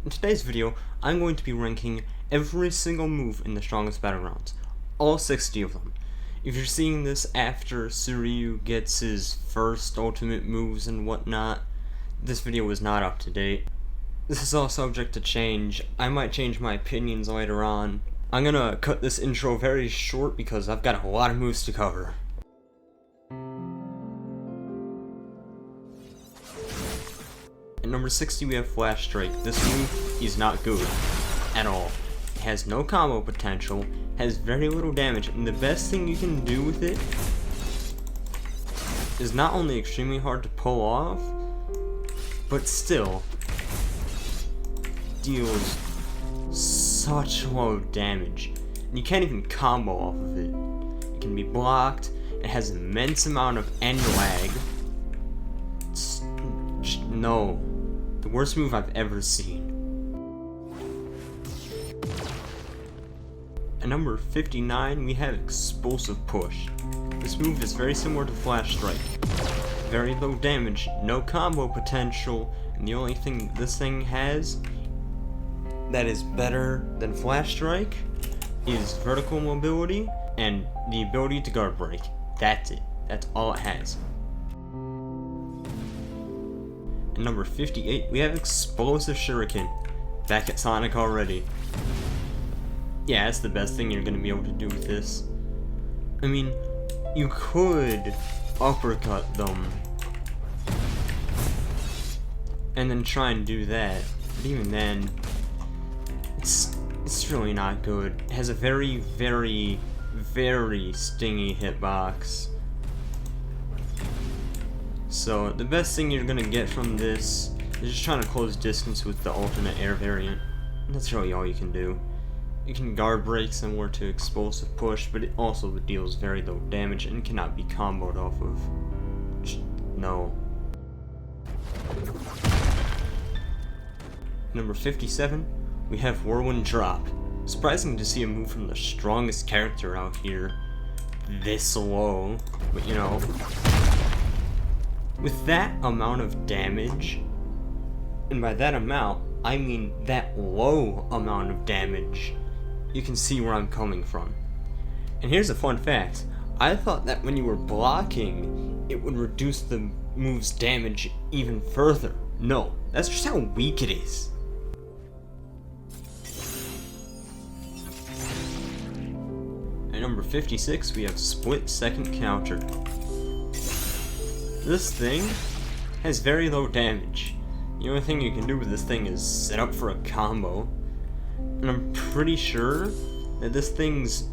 In today's video, I'm going to be ranking every single move in the strongest Battlegrounds. All 60 of them. If you're seeing this after Suryu gets his first ultimate moves and whatnot, this video is not up to date. This is all subject to change. I might change my opinions later on. I'm gonna cut this intro very short because I've got a lot of moves to cover. At number 60 we have Flash Strike. This move is not good at all. It has no combo potential, has very little damage, and the best thing you can do with it is not only extremely hard to pull off, but still deals such low damage. And you can't even combo off of it. It can be blocked, it has an immense amount of end lag. No. The worst move I've ever seen. At number 59, we have Explosive Push. This move is very similar to Flash Strike. Very low damage, no combo potential, and the only thing this thing has that is better than Flash Strike is vertical mobility and the ability to guard break. That's it. That's all it has. At number 58, we have Explosive Shuriken. Back at Sonic already. Yeah, that's the best thing you're going to be able to do with this. I mean, you could uppercut them and then try and do that, but even then, it's really not good. It has a very, very, very stingy hitbox. So the best thing you're gonna get from this is just trying to close distance with the alternate air variant. That's really all you can do. You can guard break similar to Explosive Push, but it also deals very low damage and cannot be comboed off of. Just no. Number 57, we have Whirlwind Drop. Surprising to see a move from the strongest character out here this low, but you know. With that amount of damage, and by that amount, I mean that low amount of damage, you can see where I'm coming from. And here's a fun fact. I thought that when you were blocking, it would reduce the move's damage even further. No, that's just how weak it is. At number 56, we have Split Second Counter. This thing has very low damage. The only thing you can do with this thing is set up for a combo. And I'm pretty sure that this thing's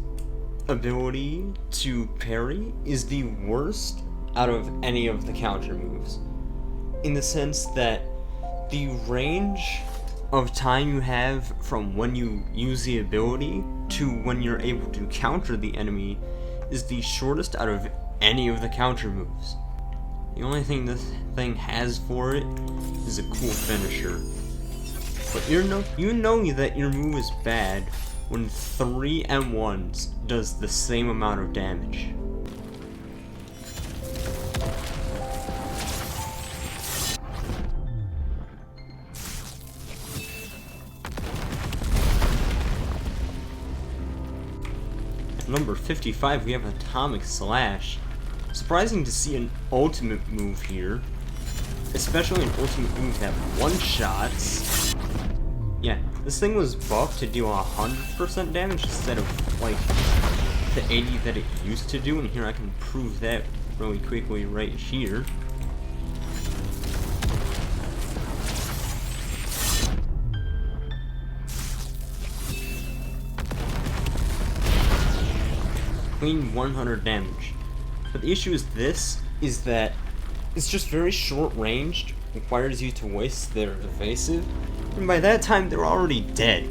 ability to parry is the worst out of any of the counter moves. In the sense that the range of time you have from when you use the ability to when you're able to counter the enemy is the shortest out of any of the counter moves. The only thing this thing has for it is a cool finisher. But you know that your move is bad when 3 M1s does the same amount of damage. At number 55, we have Atomic Slash. Surprising to see an ultimate move here, especially an ultimate move that one-shots. Yeah, this thing was buffed to deal 100% damage instead of like the 80 that it used to do, and here I can prove that really quickly right here. Clean 100 damage. But the issue is that it's just very short ranged, requires you to waste their evasive, and by that time they're already dead.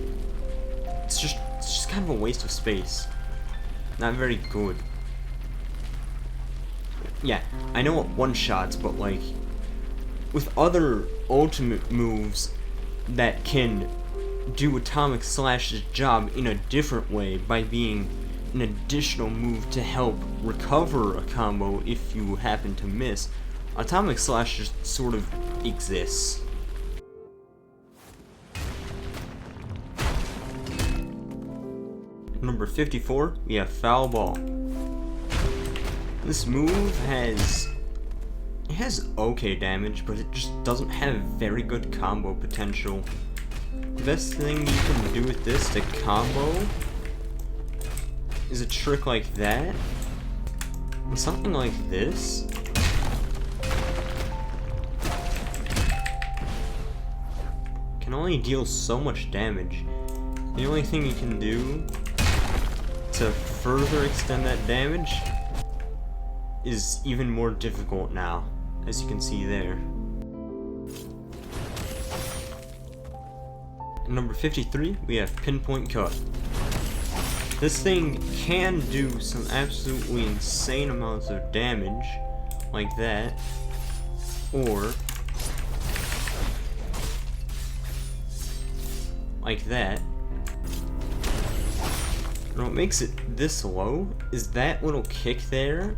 It's just kind of a waste of space. Not very good. Yeah, I know what one-shots, but like, with other ultimate moves that can do Atomic Slash's job in a different way by being an additional move to help recover a combo if you happen to miss, Atomic Slash just sort of exists. Number 54, we have Foul Ball. This move has okay damage, but it just doesn't have very good combo potential. The best thing you can do with this to combo is a trick like that, and something like this. Can only deal so much damage. The only thing you can do to further extend that damage is even more difficult now, as you can see there. At number 53, we have Pinpoint Cut. This thing can do some absolutely insane amounts of damage, like that, or like that. And what makes it this low is that little kick there.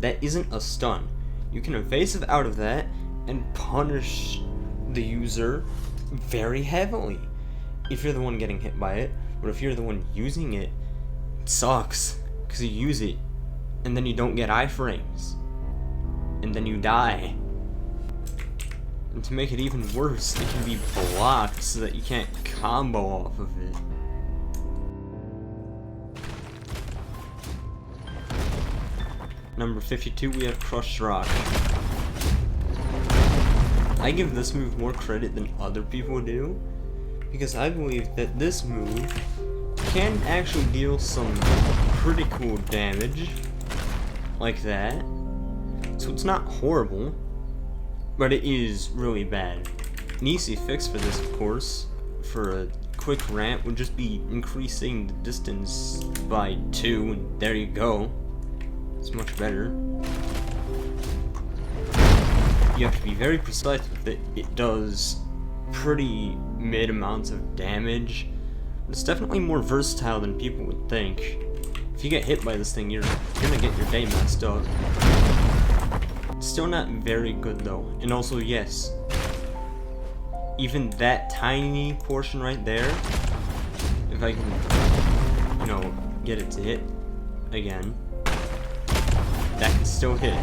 That isn't a stun. You can evasive out of that and punish the user very heavily if you're the one getting hit by it. But if you're the one using it, it sucks, because you use it and then you don't get iframes and then you die. And to make it even worse, it can be blocked so that you can't combo off of it. Number 52, we have Crushed Rock. I give this move more credit than other people do, because I believe that this move can actually deal some pretty cool damage, like that. So it's not horrible, but it is really bad. An easy fix for this, of course, for a quick ramp would just be increasing the distance by 2, and there you go. It's much better. You have to be very precise with it. It does pretty mid amounts of damage, but it's definitely more versatile than people would think. If you get hit by this thing, you're gonna get your day messed up. It's still not very good though. And also, yes, even that tiny portion right there, if I can, you know, get it to hit again, that can still hit.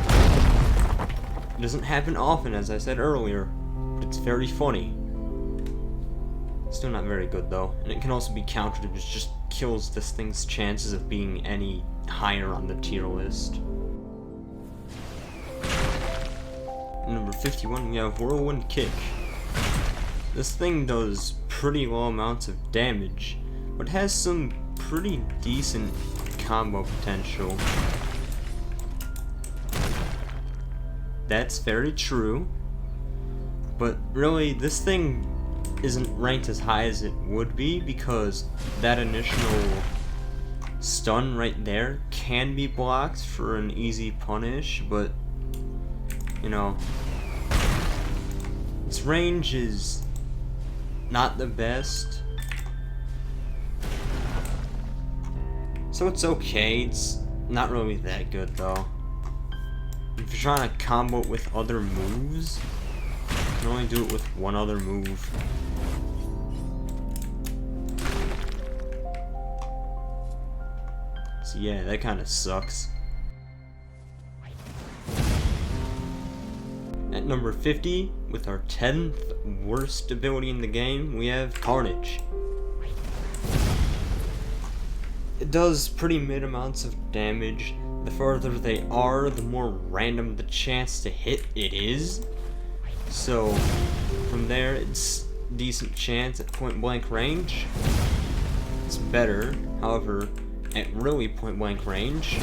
It doesn't happen often, as I said earlier, but it's very funny. Still not very good though, and it can also be countered, which just kills this thing's chances of being any higher on the tier list. Number 51, we have Whirlwind Kick. This thing does pretty low amounts of damage, but has some pretty decent combo potential. That's very true, but really this thing isn't ranked as high as it would be because that initial stun right there can be blocked for an easy punish, but you know, its range is not the best, so it's okay. It's not really that good though. If you're trying to combo it with other moves, you can only do it with one other move. So yeah, that kind of sucks. At number 50, with our 10th worst ability in the game, we have Carnage. It does pretty mid amounts of damage. The further they are, the more random the chance to hit it is. So from there, it's decent chance at point blank range. It's better, however, at really point blank range,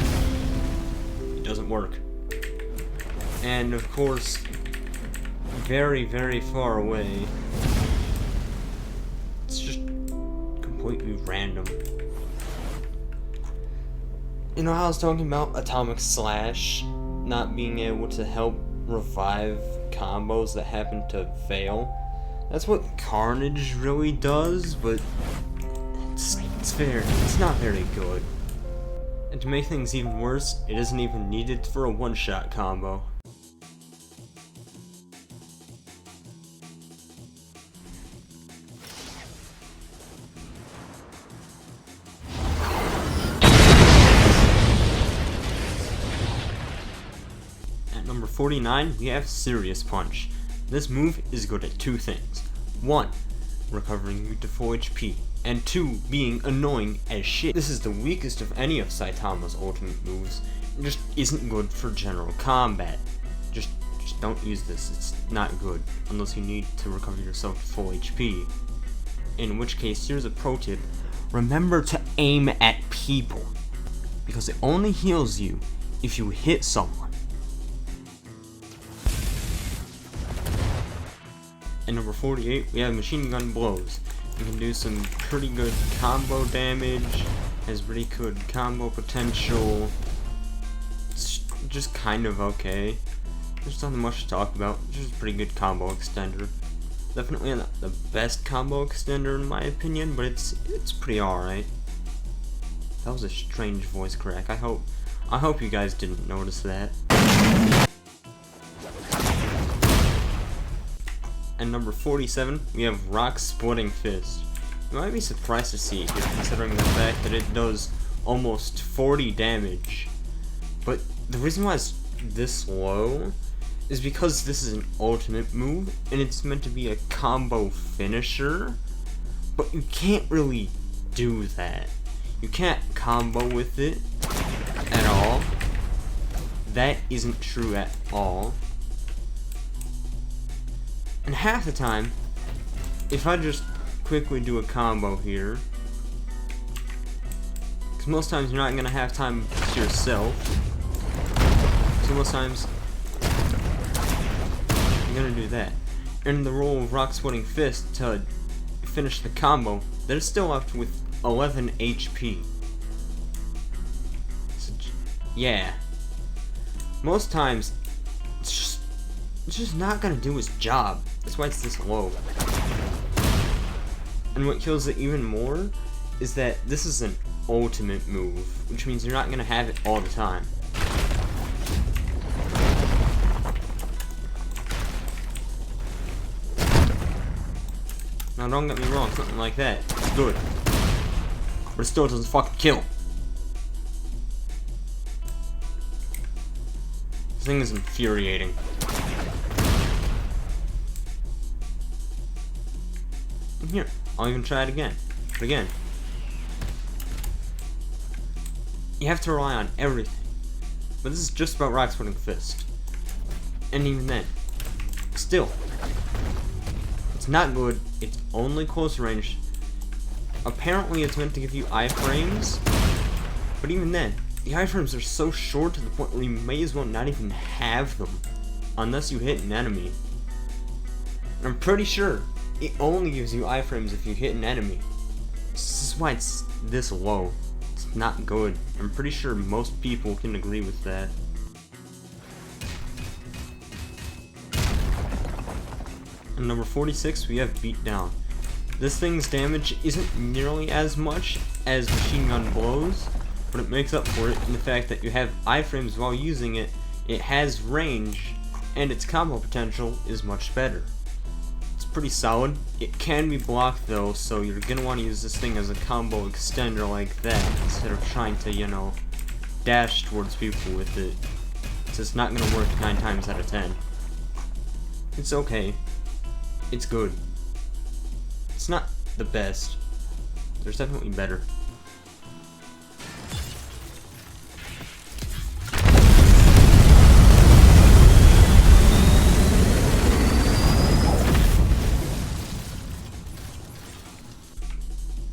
it doesn't work. And of course, very, very far away, it's just completely random. You know how I was talking about Atomic Slash not being able to help revive combos that happen to fail? That's what Carnage really does, but it's not very good. And to make things even worse, it isn't even needed for a one-shot combo. 49, we have Serious Punch. This move is good at two things. 1, recovering you to full HP, and 2, being annoying as shit. This is the weakest of any of Saitama's ultimate moves, and just isn't good for general combat. Just don't use this, it's not good, unless you need to recover yourself to full HP. In which case, here's a pro tip: remember to aim at people, because it only heals you if you hit someone. At number 48, we have Machine Gun Blows. You can do some pretty good combo damage, has pretty good combo potential. It's just kind of okay. There's nothing much to talk about, just a pretty good combo extender. Definitely not the best combo extender in my opinion, but it's pretty alright. That was a strange voice crack. I hope you guys didn't notice that. At number 47, we have Rock Splitting Fist. You might be surprised to see it here, considering the fact that it does almost 40 damage. But the reason why it's this low is because this is an ultimate move, and it's meant to be a combo finisher, but you can't really do that. You can't combo with it at all. That isn't true at all. And half the time, if I just quickly do a combo here, because most times you're not going to have time to yourself, so most times you're going to do that. And the roll of Rock Splitting Fist to finish the combo, that is still left with 11 HP. So, yeah. Most times, it's just not gonna do its job. That's why it's this low. And what kills it even more is that this is an ultimate move, which means you're not gonna have it all the time. Now don't get me wrong, something like that, it's good. But it still doesn't fucking kill. This thing is infuriating. And here, I'll even try it again. But again, you have to rely on everything. But this is just about Rock Splitting Fist. And even then, still, it's not good. It's only close range. Apparently it's meant to give you iframes, but even then, the iframes are so short to the point where you may as well not even have them, unless you hit an enemy. And I'm pretty sure it only gives you iframes if you hit an enemy. This is why it's this low. It's not good. I'm pretty sure most people can agree with that. At number 46, we have Beatdown. This thing's damage isn't nearly as much as Machine Gun Blows, but it makes up for it in the fact that you have iframes while using it, it has range, and its combo potential is much better. It's pretty solid. It can be blocked though, so you're gonna want to use this thing as a combo extender like that, instead of trying to, you know, dash towards people with it. It's just not gonna work 9 times out of 10. It's okay. It's good. It's not the best. There's definitely better.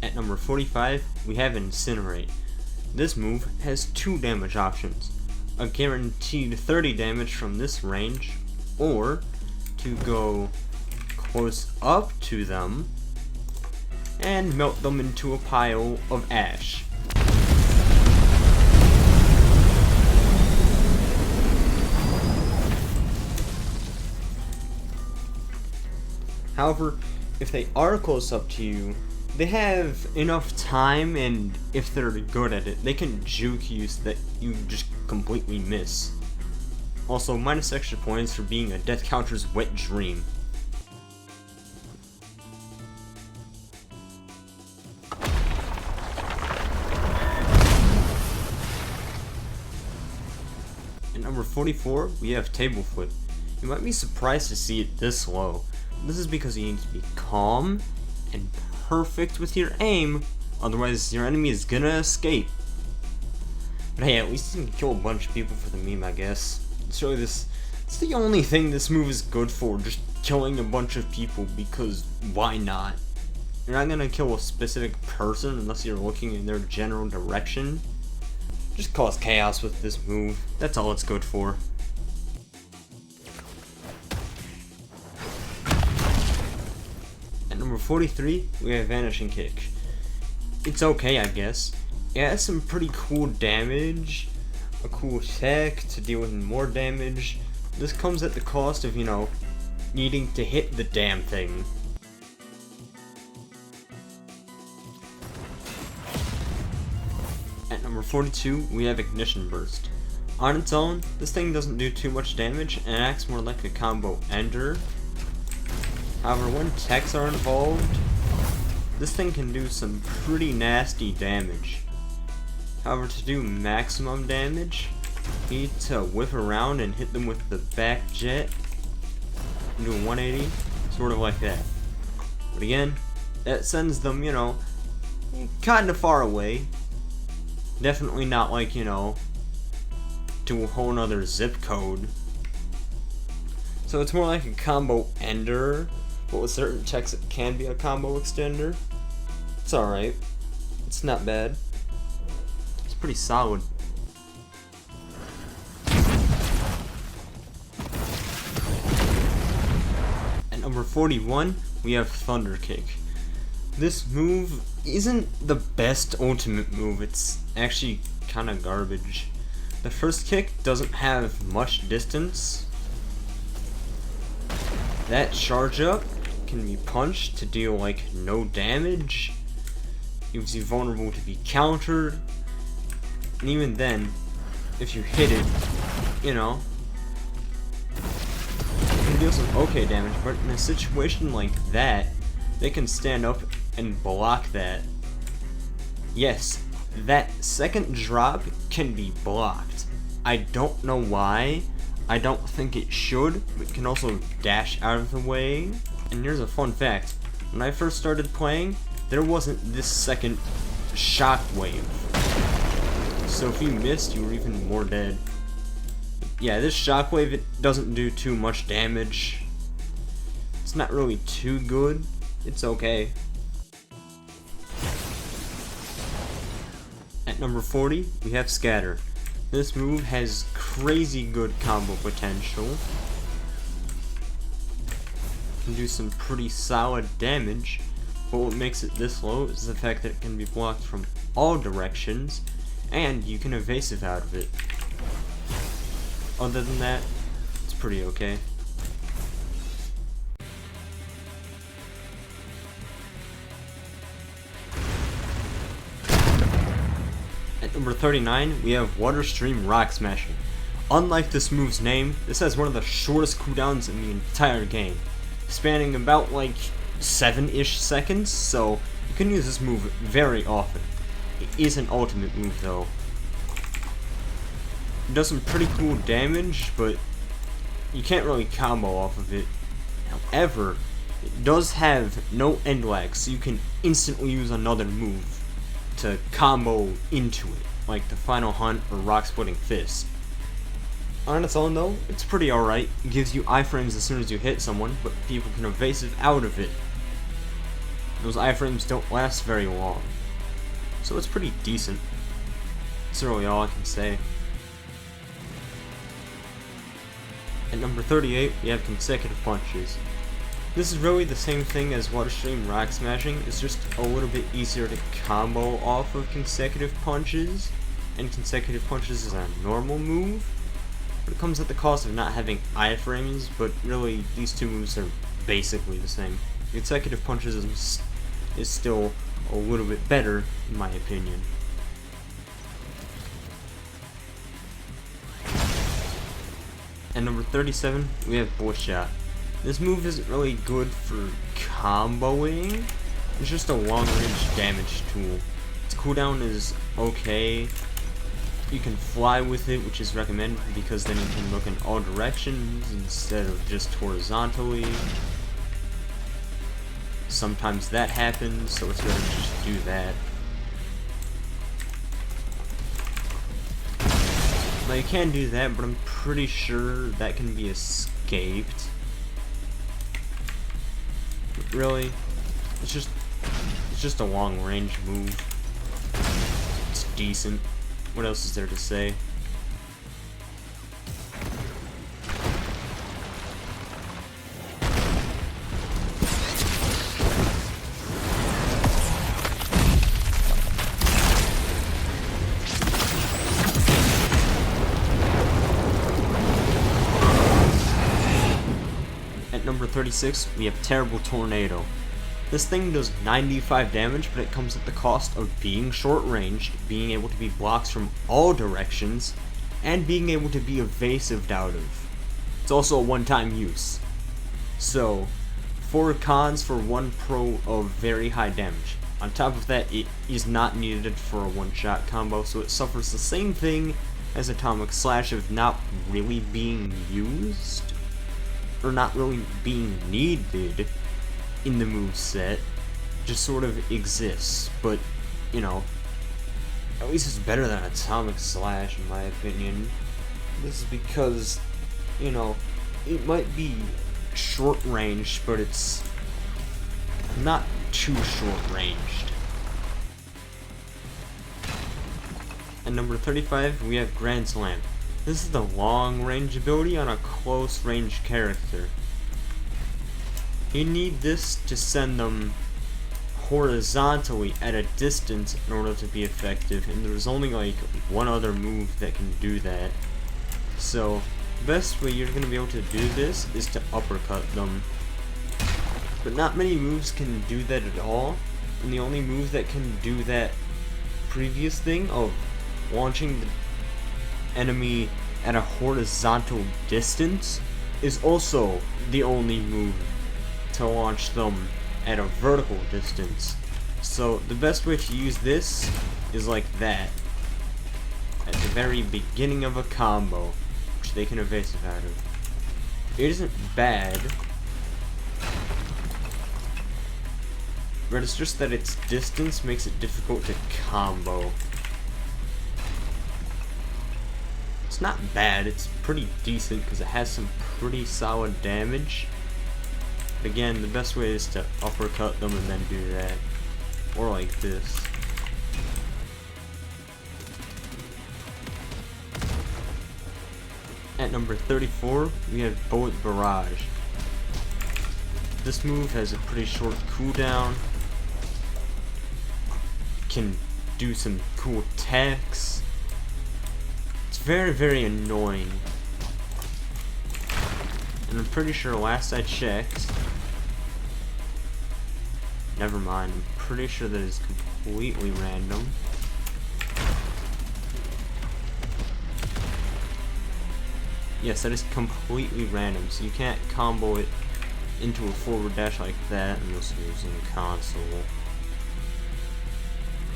At number 45, we have Incinerate. This move has 2 damage options. A guaranteed 30 damage from this range, or to go close up to them and melt them into a pile of ash. However, if they are close up to you, they have enough time, and if they're good at it, they can juke you so that you just completely miss. Also, minus extra points for being a Death Counter's wet dream. Number number 44, we have Table Flip. You might be surprised to see it this low. This is because you need to be calm and perfect with your aim, otherwise your enemy is gonna escape. But hey, at least you can kill a bunch of people for the meme, I guess. It's the only thing this move is good for, just killing a bunch of people, because why not? You're not gonna kill a specific person unless you're looking in their general direction. Just cause chaos with this move, that's all it's good for. At number 43, we have Vanishing Kick. It's okay, I guess. It has some pretty cool damage, a cool tech to deal with more damage. This comes at the cost of, needing to hit the damn thing. At number 42, we have Ignition Burst. On its own, this thing doesn't do too much damage and acts more like a combo ender. However, when techs are involved, this thing can do some pretty nasty damage. However, to do maximum damage, you need to whip around and hit them with the back jet and do a 180, sort of like that. But again, that sends them, kinda far away. Definitely not like, to a whole nother zip code. So it's more like a combo ender, but with certain techs it can be a combo extender. It's alright. It's not bad. It's pretty solid. At number 41, we have Thunder Kick. This move isn't the best ultimate move, it's actually kinda garbage. The first kick doesn't have much distance. That charge up can be punched to deal like no damage. Leaves you vulnerable to be countered. And even then, if you hit it, it can deal some okay damage, but in a situation like that, they can stand up and block that. Yes, that second drop can be blocked. I don't know why. I don't think it should, but it can also dash out of the way. And here's a fun fact. When I first started playing, there wasn't this second shockwave. So if you missed, you were even more dead. Yeah, this shockwave, it doesn't do too much damage. It's not really too good. It's okay. At number 40, we have Scatter. This move has crazy good combo potential. Can do some pretty solid damage, but what makes it this low is the fact that it can be blocked from all directions, and you can evasive out of it. Other than that, it's pretty okay. At number 39, we have Water Stream Rock Smashing. Unlike this move's name, this has one of the shortest cooldowns in the entire game, spanning about like 7-ish seconds, so you can use this move very often. It is an ultimate move though. It does some pretty cool damage, but you can't really combo off of it. However, it does have no end lag, so you can instantly use another move to combo into it, like the Final Hunt or Rock Splitting Fist. On its own though, it's pretty alright. It gives you iframes as soon as you hit someone, but people can evasive out of it. Those iframes don't last very long, so it's pretty decent. That's really all I can say. At number 38, we have Consecutive Punches. This is really the same thing as Water Stream Rock Smashing, it's just a little bit easier to combo off of Consecutive Punches, and Consecutive Punches is a normal move, but it comes at the cost of not having iframes, but really these two moves are basically the same. Consecutive Punches is still a little bit better, in my opinion. At number 37, we have Bullshot. This move isn't really good for comboing, it's just a long range damage tool. Its cooldown is okay, You can fly with it, which is recommended because then you can look in all directions instead of just horizontally. Sometimes that happens, so it's better to just do that. Now you can do that, but I'm pretty sure that can be escaped. But really, it's just a long range move. It's decent. What else is there to say? At number 36, we have Terrible Tornado. This thing does 95 damage, but it comes at the cost of being short-ranged, being able to be blocked from all directions, and being able to be evasive out of. It's also a one-time use. So, 4 cons for 1 pro of very high damage. On top of that, it is not needed for a one-shot combo, so it suffers the same thing as Atomic Slash of not really being used, or not really being needed in the moveset. Just sort of exists, but, you know, at least it's better than Atomic Slash in my opinion. This is because, you know, it might be short ranged, but it's not too short ranged. At number 35, we have Grand Slam. This is the long range ability on a close range character. You need this to send them horizontally at a distance in order to be effective, and there's only like one other move that can do that. So, the best way you're going to be able to do this is to uppercut them. But not many moves can do that at all, and the only move that can do that previous thing of launching the enemy at a horizontal distance is also the only move to launch them at a vertical distance. So the best way to use this is like that, at the very beginning of a combo, which they can evasive out of. It isn't bad, but it's just that its distance makes it difficult to combo. It's not bad, it's pretty decent because it has some pretty solid damage. But again, the best way is to uppercut them and then do that. Or like this. At number 34, we have Bullet Barrage. This move has a pretty short cooldown. Can do some cool attacks. It's very, very annoying. And I'm pretty sure last I checked, never mind, I'm pretty sure that it's completely random. Yes, that is completely random, so you can't combo it into a forward dash like that unless you're using a console.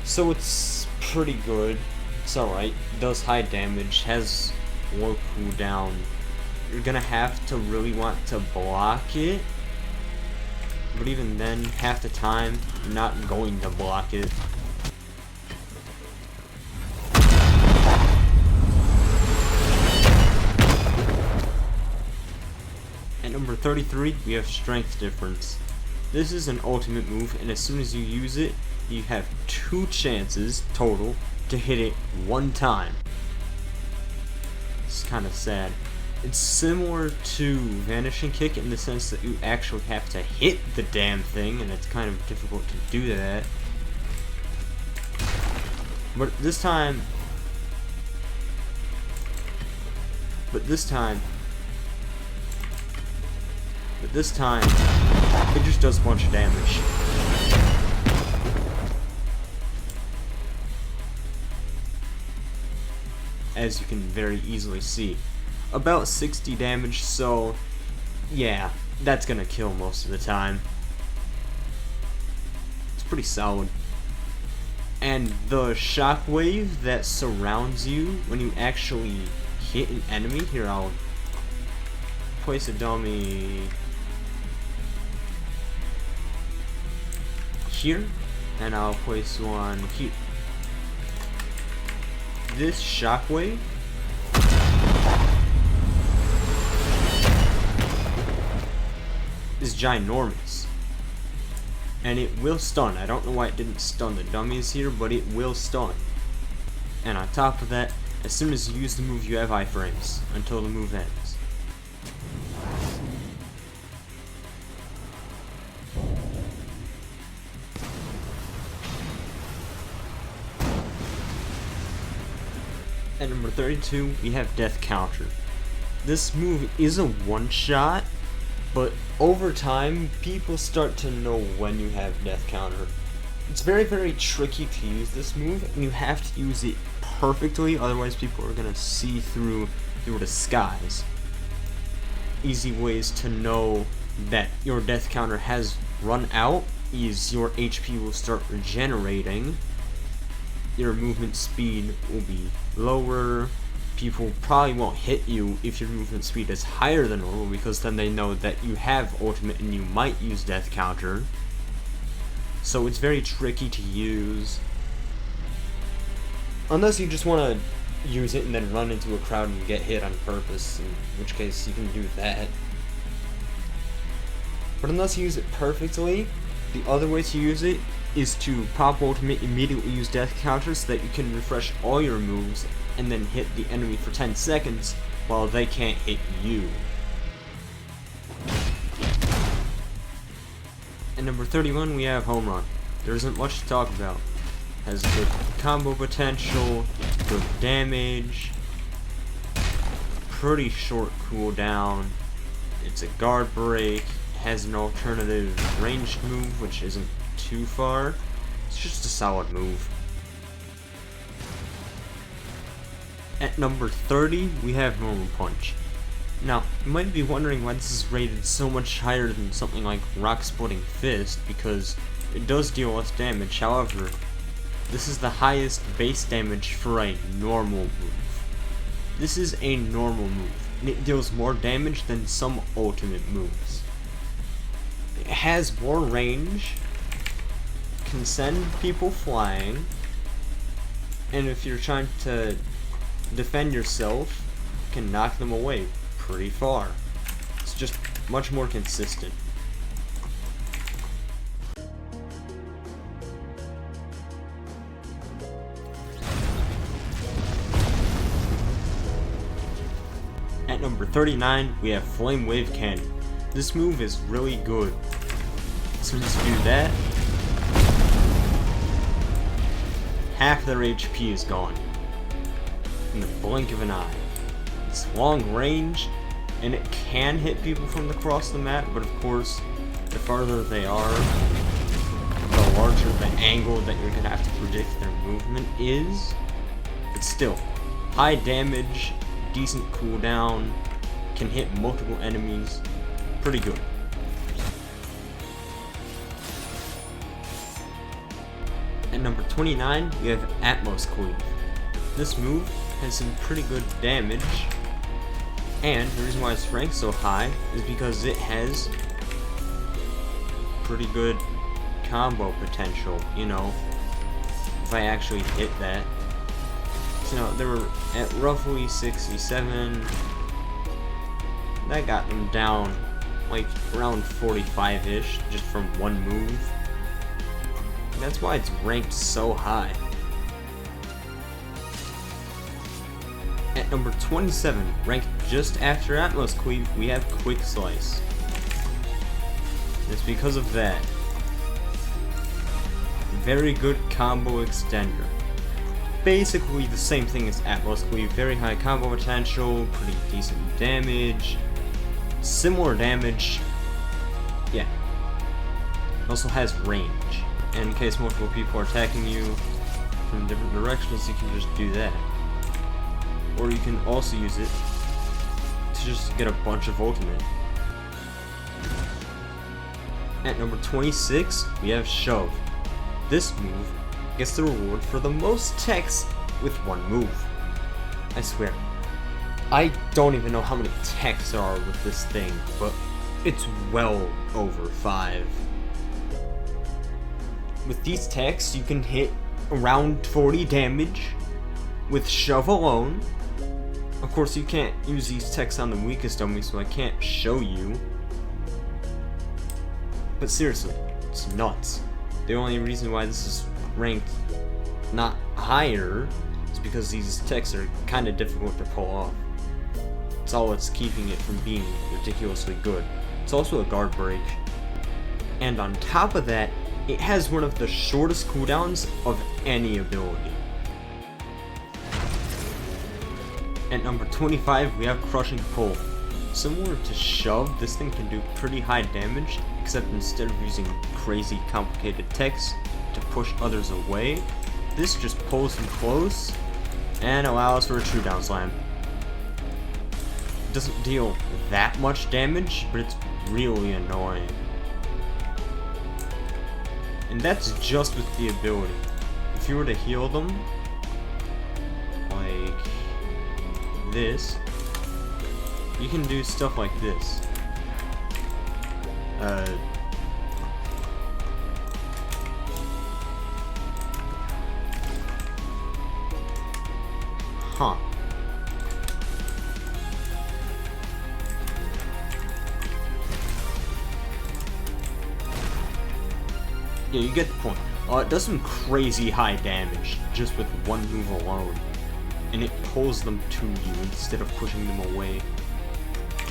So it's pretty good. It's alright. Does high damage, has low cooldown. You're gonna have to really want to block it, but even then, half the time, you're not going to block it. At number 33, we have Strength Difference. This is an ultimate move, and as soon as you use it, you have 2 chances total to hit it 1 time. It's kind of sad. It's similar to Vanishing Kick in the sense that you actually have to hit the damn thing, and it's kind of difficult to do that. But this time, it just does a bunch of damage. As you can very easily see. About 60 damage, so yeah, that's gonna kill most of the time. It's pretty solid. And the shockwave that surrounds you when you actually hit an enemy. Here, I'll place a dummy here, and I'll place one here. This shockwave is ginormous, and it will stun. I don't know why it didn't stun the dummies here, but it will stun. And on top of that, as soon as you use the move, you have iframes until the move ends. At number 32, we have Death Counter. This move is a one-shot, but over time, people start to know when you have Death Counter. It's very, very tricky to use this move, and you have to use it perfectly, otherwise people are going to see through your disguise. Easy ways to know that your Death Counter has run out is your HP will start regenerating, your movement speed will be lower, people probably won't hit you if your movement speed is higher than normal, because then they know that you have ultimate and you might use Death Counter. So it's very tricky to use, unless you just want to use it and then run into a crowd and get hit on purpose, in which case you can do that. But unless you use it perfectly, the other way to use it is to pop ultimate, immediately use Death Counter so that you can refresh all your moves and then hit the enemy for 10 seconds while they can't hit you. At number 31, we have Home Run. There isn't much to talk about. Has good combo potential, good damage, pretty short cooldown, it's a guard break, has an alternative ranged move which isn't too far. It's just a solid move. At number 30, we have Normal Punch. Now, you might be wondering why this is rated so much higher than something like Rock Splitting Fist, because it does deal less damage. However, this is the highest base damage for a normal move. This is a normal move, and it deals more damage than some ultimate moves. It has more range, can send people flying, and if you're trying to defend yourself, you can knock them away pretty far. It's just much more consistent. At number 39, we have Flame Wave Cannon. This move is really good. As soon as you do that, half their HP is gone in the blink of an eye. It's long range, and it can hit people from across the map, but of course, the farther they are, the larger the angle that you're going to have to predict their movement is. But still, high damage, decent cooldown, can hit multiple enemies, pretty good. At number 29, we have Atmos Cleave. This move has some pretty good damage, and the reason why it's ranked so high is because it has pretty good combo potential, you know, if I actually hit that. So, you know, they were at roughly 67, that got them down like around 45-ish just from one move. That's why it's ranked so high. At number 27, ranked just after Atmos Cleave, we have Quick Slice. It's because of that. Very good combo extender. Basically the same thing as Atmos Cleave, very high combo potential, pretty decent damage, similar damage, yeah. Also has range, and in case multiple people are attacking you from different directions, you can just do that. Or you can also use it to just get a bunch of ultimate. At number 26, we have Shove. This move gets the reward for the most techs with one move. I swear, I don't even know how many techs there are with this thing, but it's well over 5. With these techs, you can hit around 40 damage with Shove alone. Of course, you can't use these techs on the weakest dummy, so I can't show you. But seriously, it's nuts. The only reason why this is ranked not higher is because these techs are kind of difficult to pull off. It's all that's keeping it from being ridiculously good. It's also a guard break. And on top of that, it has one of the shortest cooldowns of any ability. At number 25, we have Crushing Pull. Similar to Shove, this thing can do pretty high damage, except instead of using crazy complicated techs to push others away, this just pulls them close and allows for a true down slam. It doesn't deal that much damage, but it's really annoying. And that's just with the ability. If you were to heal them, like this, you can do stuff like this. Huh. Yeah, you get the point. It does some crazy high damage just with one move alone, and it pulls them to you instead of pushing them away.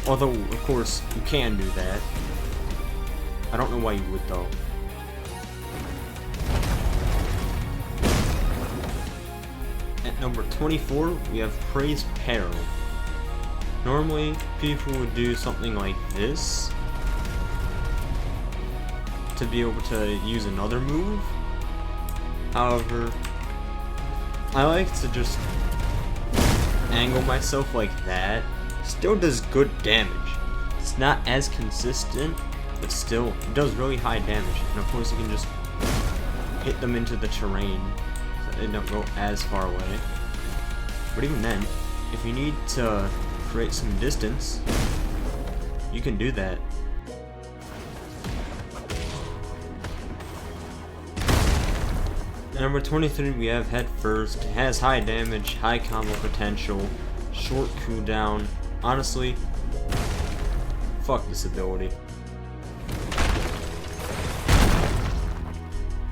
Although, of course, you can do that. I don't know why you would, though. At number 24, we have Praise Peril. Normally, people would do something like this to be able to use another move. However, I like to just angle myself like that. Still does good damage. It's not as consistent, but still, it does really high damage. And of course, you can just hit them into the terrain so they don't go as far away. But even then, if you need to create some distance, you can do that. At number 23, we have Head First. It has high damage, high combo potential, short cooldown. Honestly, fuck this ability.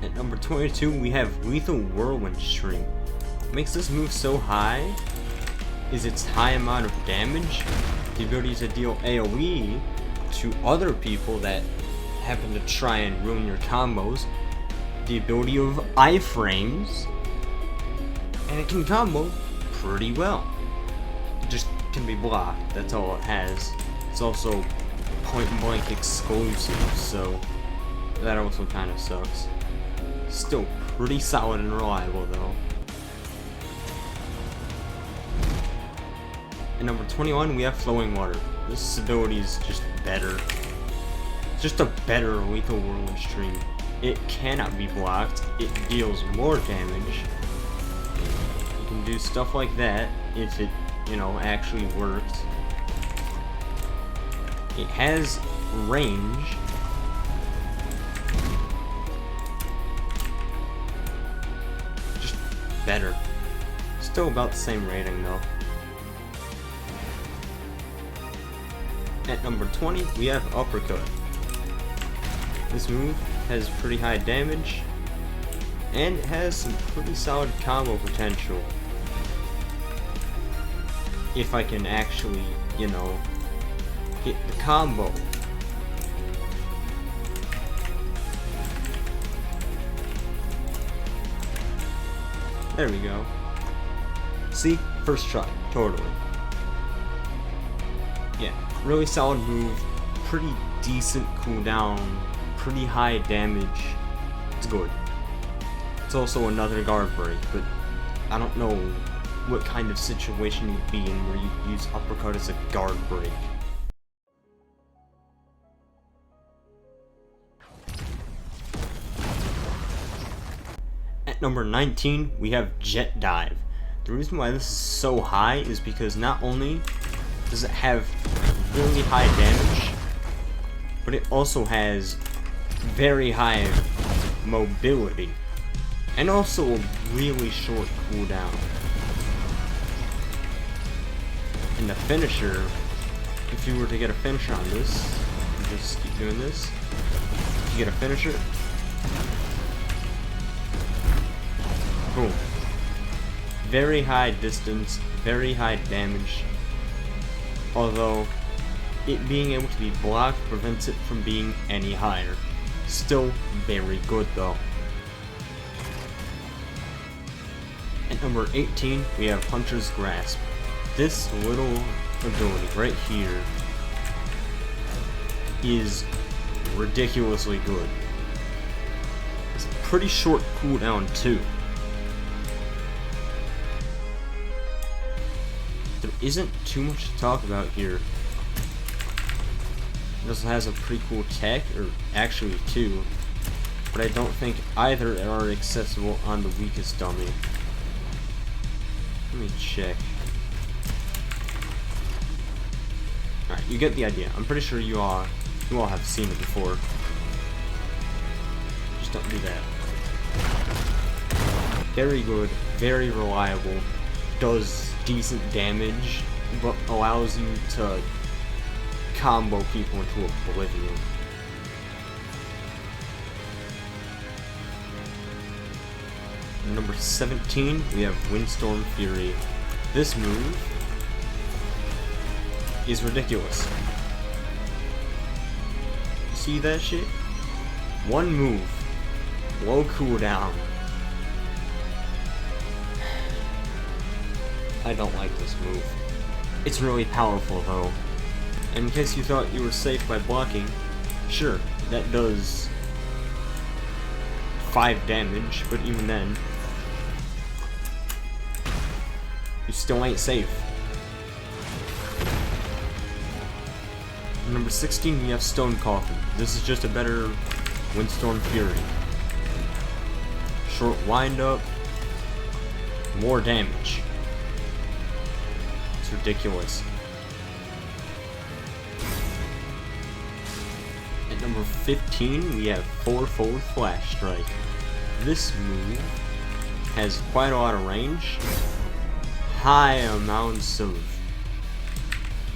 At number 22, we have Lethal Whirlwind Stream. What makes this move so high is its high amount of damage, the ability to deal AoE to other people that happen to try and ruin your combos, the ability of iframes, and it can combo pretty well. It just can be blocked, that's all it has. It's also point blank exclusive, so that also kind of sucks. Still pretty solid and reliable though. At number 21, we have Flowing Water. This ability is just better. It's just a better Lethal Whirlwind Stream. It cannot be blocked. It deals more damage. You can do stuff like that if it, actually works. It has range. Just better. Still about the same rating though. At number 20, we have Uppercut. This move has pretty high damage, and it has some pretty solid combo potential. If I can actually, hit the combo. There we go. See? First try. Totally. Yeah, really solid move, pretty decent cooldown, pretty high damage. It's good. It's also another guard break, but I don't know what kind of situation you'd be in where you'd use Uppercut as a guard break. At At number 19, we have Jet Dive. The reason why this is so high is because not only does it have really high damage, but it also has very high mobility, and also a really short cooldown. And the finisher, if you were to get a finisher on this, you just keep doing this, you get a finisher, boom. Very high distance, very high damage, although it being able to be blocked prevents it from being any higher. Still very good though. At number 18, we have Hunter's Grasp. This little ability right here is ridiculously good. It's a pretty short cooldown too. There isn't too much to talk about here. It also has a pretty cool tech, or actually two, but I don't think either are accessible on the weakest dummy. Let me check. Alright, you get the idea. I'm pretty sure you all have seen it before. Just don't do that. Very good, very reliable, does decent damage, but allows you to combo people into oblivion. Number 17, we have Windstorm Fury. This move is ridiculous. See that shit? One move, low cooldown. I don't like this move. It's really powerful though. And in case you thought you were safe by blocking, sure, that does 5 damage, but even then, you still ain't safe. Number 16, we have Stone Coffin. This is just a better Windstorm Fury. Short wind-up, more damage. It's ridiculous. At number 15, we have 4-Forward Flash Strike. This move has quite a lot of range, high amounts of,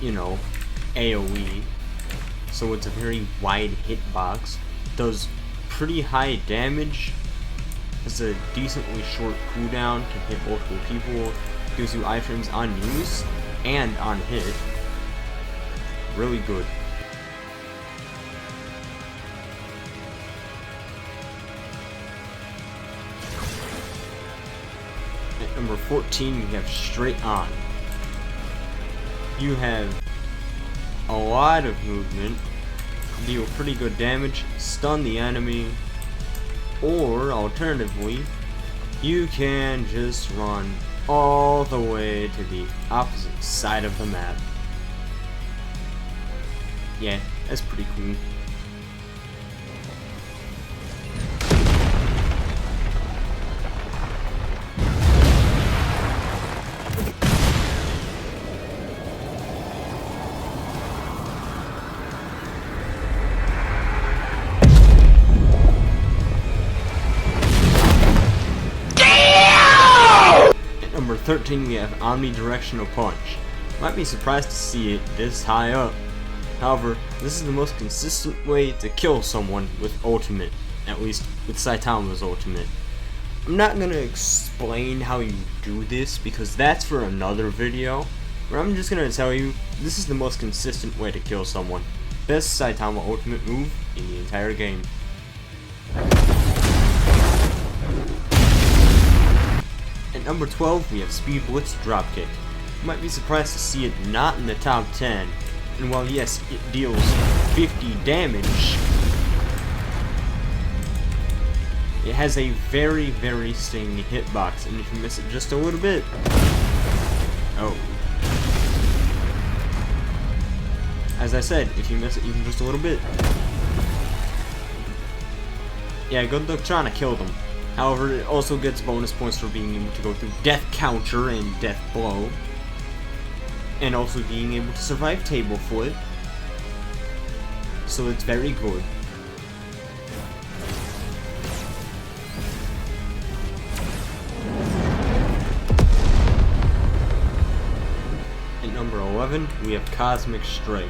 you know, AoE, so it's a very wide hitbox, does pretty high damage, has a decently short cooldown, can hit multiple people, gives you iframes on use and on hit. Really good. At number 14, we have Straight On. You have a lot of movement, deal pretty good damage, stun the enemy, or alternatively, you can just run all the way to the opposite side of the map. Yeah, that's pretty cool. Number 13, we have Omnidirectional Punch. Might be surprised to see it this high up. However, this is the most consistent way to kill someone with ultimate, at least with Saitama's ultimate. I'm not gonna explain how you do this because that's for another video, but I'm just gonna tell you this is the most consistent way to kill someone. Best Saitama ultimate move in the entire game. At number 12, we have Speed Blitz Dropkick. You might be surprised to see it not in the top 10, and while yes, it deals 50 damage, it has a very, very stinging hitbox, and if you miss it just a little bit, oh. As I said, if you miss it even just a little bit, yeah, good luck trying to kill them. However, it also gets bonus points for being able to go through Death Counter and Death Blow. And also being able to survive Table Flip. So it's very good. At number 11, we have Cosmic Strike.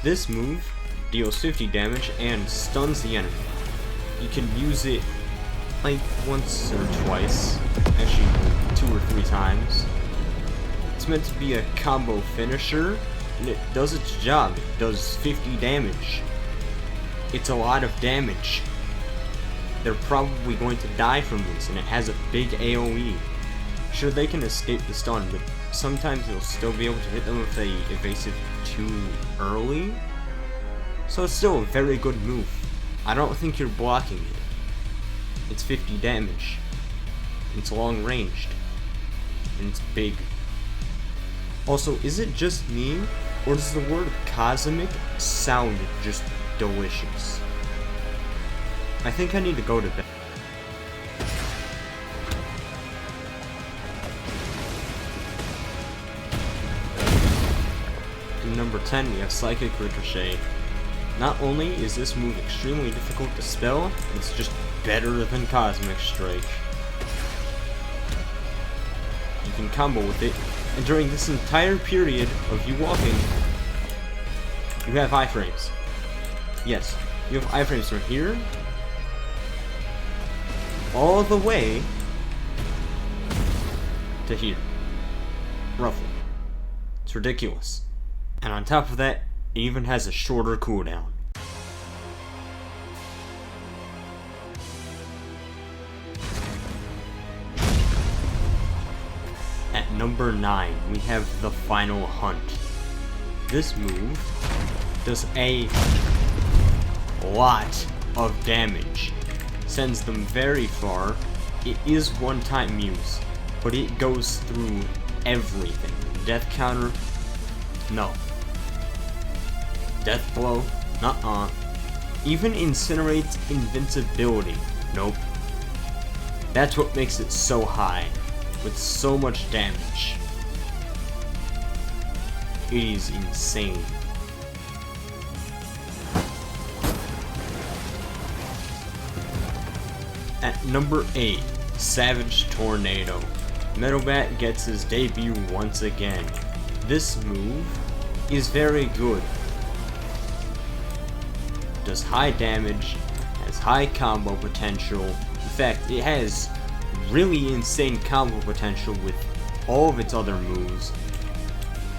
This move deals 50 damage and stuns the enemy. You can use it like once or twice, actually 2 or 3 times. It's meant to be a combo finisher, and it does its job. It does 50 damage. It's a lot of damage. They're probably going to die from this, and it has a big AoE. Sure, they can escape the stun, but sometimes you'll still be able to hit them if they evasive too early. So it's still a very good move. I don't think you're blocking it. It's 50 damage. It's long ranged. And it's big. Also, is it just me, or does the word cosmic sound just delicious? I think I need to go to bed. In number 10, we have Psychic Ricochet. Not only is this move extremely difficult to spell, it's just better than Cosmic Strike. You can combo with it, and during this entire period of you walking, you have iframes. Yes, you have iframes from here all the way to here. Roughly. It's ridiculous. And on top of that, it even has a shorter cooldown. At number 9, we have the Final Hunt. This move does a lot of damage. Sends them very far. It is one-time use, but it goes through everything. Death counter? No. Death blow? Nuh-uh. Even incinerates invincibility? Nope. That's what makes it so high, with so much damage. It is insane. At number 8, Savage Tornado. Metalbat gets his debut once again. This move is very good. Does high damage, has high combo potential. In fact, it has really insane combo potential with all of its other moves.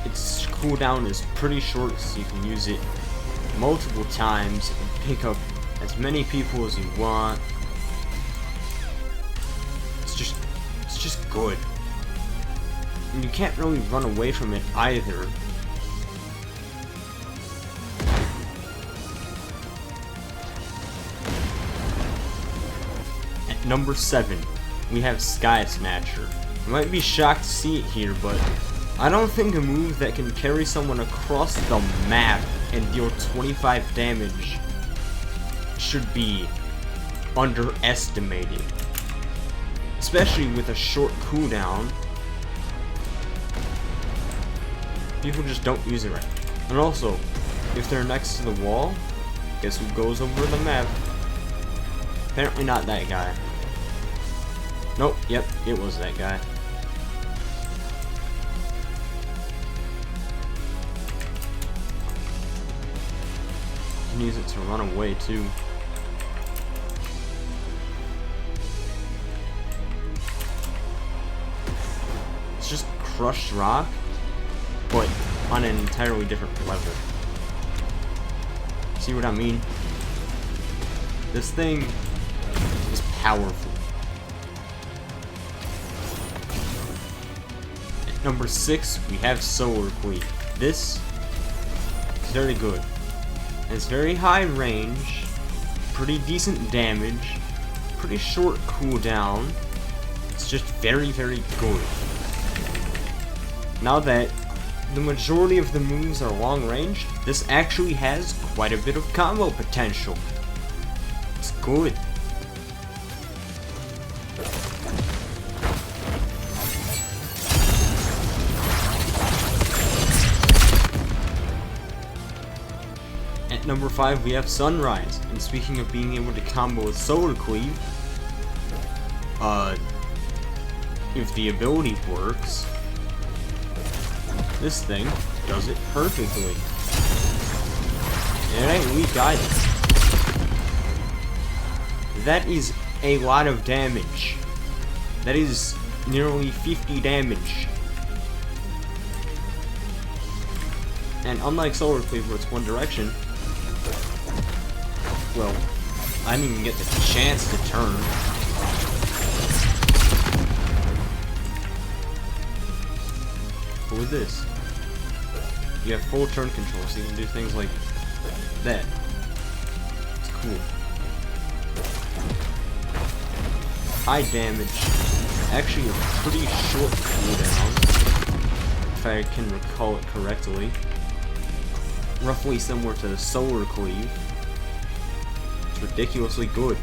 Its cooldown is pretty short, so you can use it multiple times and pick up as many people as you want. It's just good. And you can't really run away from it either. At number 7, we have Sky Snatcher. You might be shocked to see it here, but I don't think a move that can carry someone across the map and deal 25 damage should be underestimated. Especially with a short cooldown. People just don't use it right. And also, if they're next to the wall, guess who goes over the map? Apparently not that guy. Nope, yep, it was that guy. You can use it to run away too. It's just crushed rock, but on an entirely different level. See what I mean? This thing is powerful. At number 6, we have Solar Quake. This is very good. It's very high range, pretty decent damage, pretty short cooldown. It's just very, very good. Now that the majority of the moves are long range, this actually has quite a bit of combo potential. It's good. At number 5 we have Sunrise, and speaking of being able to combo with Solar Cleave, if the ability works, this thing does it perfectly. It ain't weak either. That is a lot of damage. That is nearly 50 damage. And unlike Solar Cleave where it's one direction, well, I didn't even get the chance to turn. But with this, you have full turn control, so you can do things like that. It's cool. High damage, actually a pretty short cooldown, if I can recall it correctly. Roughly similar to the Solar Cleave. It's ridiculously good.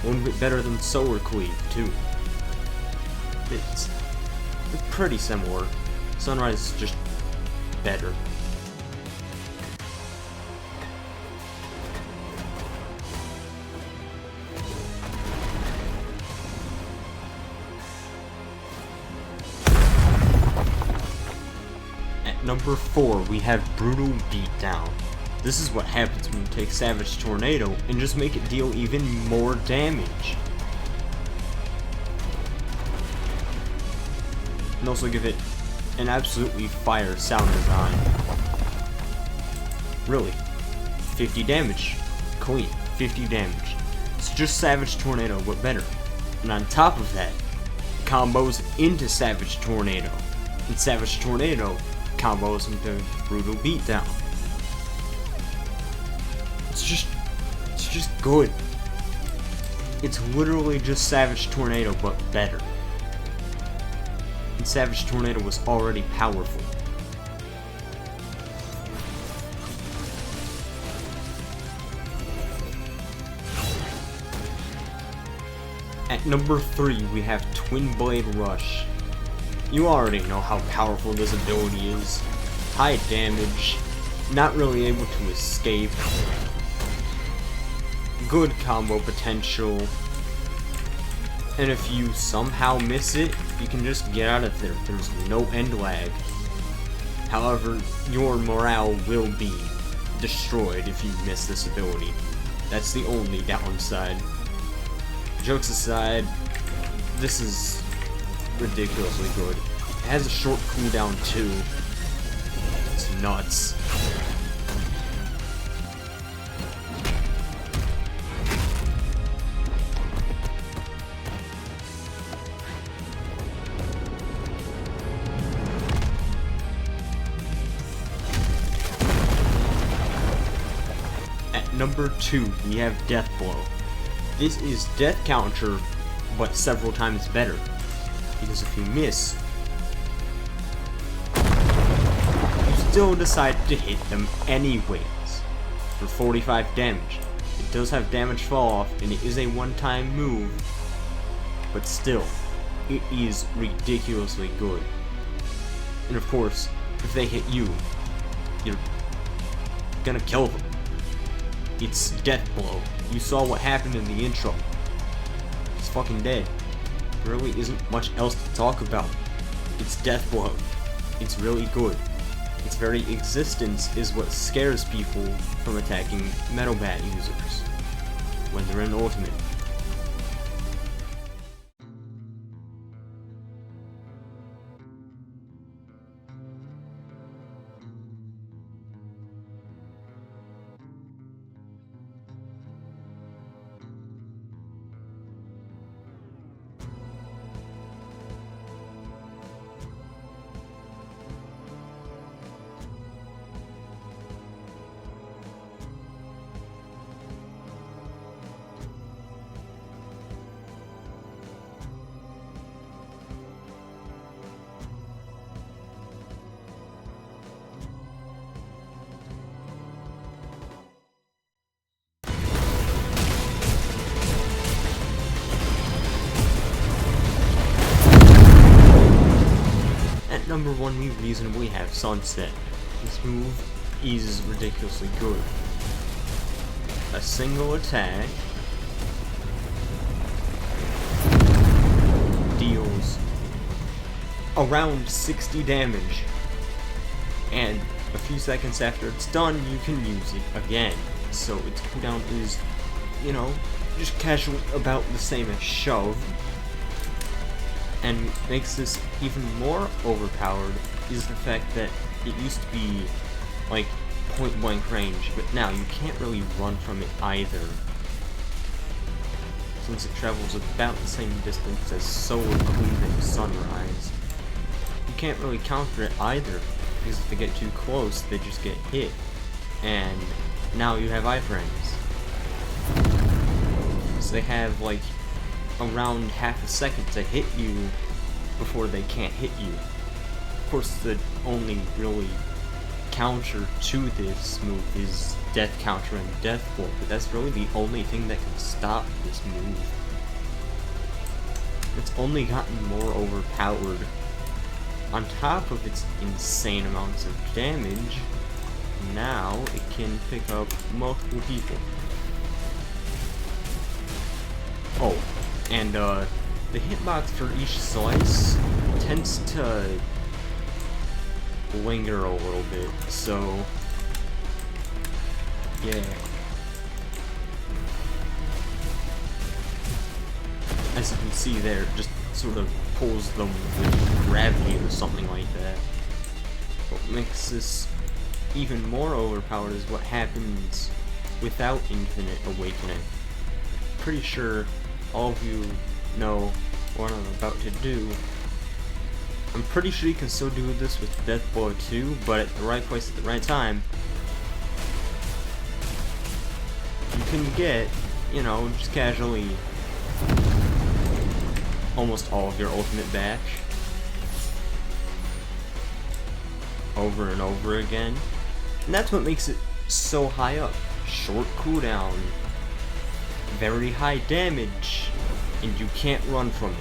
One bit better than Solar Cleave, too. It's pretty similar. Sunrise is just better. Number 4, we have Brutal Beatdown. This is what happens when you take Savage Tornado and just make it deal even more damage. And also give it an absolutely fire sound design. Really, 50 damage. Clean, 50 damage. It's just Savage Tornado, but better. And on top of that, combos into Savage Tornado. And Savage Tornado combos into Brutal Beatdown. It's just good. It's literally just Savage Tornado, but better. And Savage Tornado was already powerful. At number 3, we have Twin Blade Rush. You already know how powerful this ability is. High damage, not really able to escape. Good combo potential. And if you somehow miss it, you can just get out of there. There's no end lag. However, your morale will be destroyed if you miss this ability. That's the only downside. Jokes aside, this is ridiculously good. It has a short cooldown too. It's nuts. At number 2, we have Death Blow. This is Death Counter, but several times better. Because if you miss, you still decide to hit them anyways for 45 damage. It does have damage fall off, and it is a one-time move, but still, it is ridiculously good. And of course, if they hit you, you're gonna kill them. It's Death Blow. You saw what happened in the intro. It's fucking dead. There really isn't much else to talk about. It's Death Blow. It's really good. Its very existence is what scares people from attacking Metal Bat users when they're in Ultimate. Number 1, we reasonably have Sunset. This move is ridiculously good. A single attack deals around 60 damage, and a few seconds after it's done, you can use it again. So its cooldown is, you know, just casually about the same as shove. And what makes this even more overpowered is the fact that it used to be like point blank range, but now you can't really run from it either, since it travels about the same distance as solar cleaving sunrise. You can't really counter it either, because if they get too close, they just get hit, and now you have iframes. So they have like around half a second to hit you before they can't hit you. Of course, the only really counter to this move is death counter and death blow, but that's really the only thing that can stop this move. It's only gotten more overpowered. On top of its insane amounts of damage, now it can pick up multiple people. Oh, and the hitbox for each slice tends to linger a little bit, so yeah. As you can see there, it just sort of pulls them with gravity or something like that. What makes this even more overpowered is what happens without Infinite Awakening. Pretty sure all of you know what I'm about to do. I'm pretty sure you can still do this with Death Blow too, but at the right place at the right time, you can get, you know, just casually almost all of your ultimate back over and over again. And that's what makes it so high up. Short cooldown, very high damage, and you can't run from it.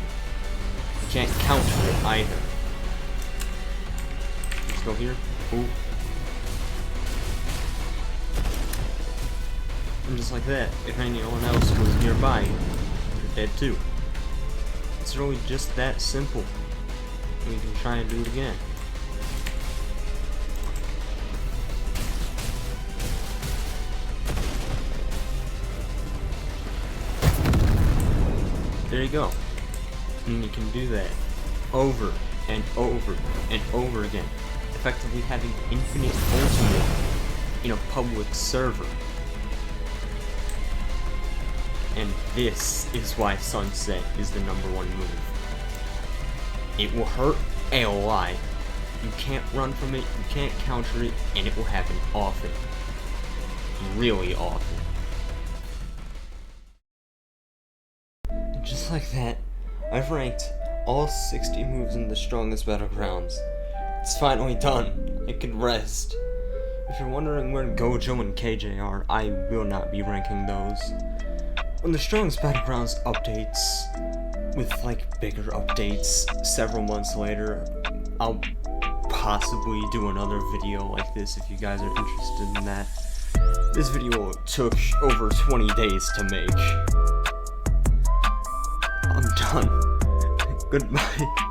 You can't counter it either. Let's go here. Ooh. And just like that, if anyone else was nearby, you're dead too. It's really just that simple. And you can try and do it again. There you go. And you can do that over and over and over again, effectively having infinite ultimate in a public server. And this is why Sunset is the #1 move. It will hurt a lot. You can't run from it, you can't counter it, and it will happen often. Really often. Just like that, I've ranked all 60 moves in the strongest Battlegrounds. It's finally done. I can rest. If you're wondering where Gojo and KJ are, I will not be ranking those. When the strongest Battlegrounds updates, with like bigger updates several months later, I'll possibly do another video like this if you guys are interested in that. This video took over 20 days to make. I'm done. Goodbye.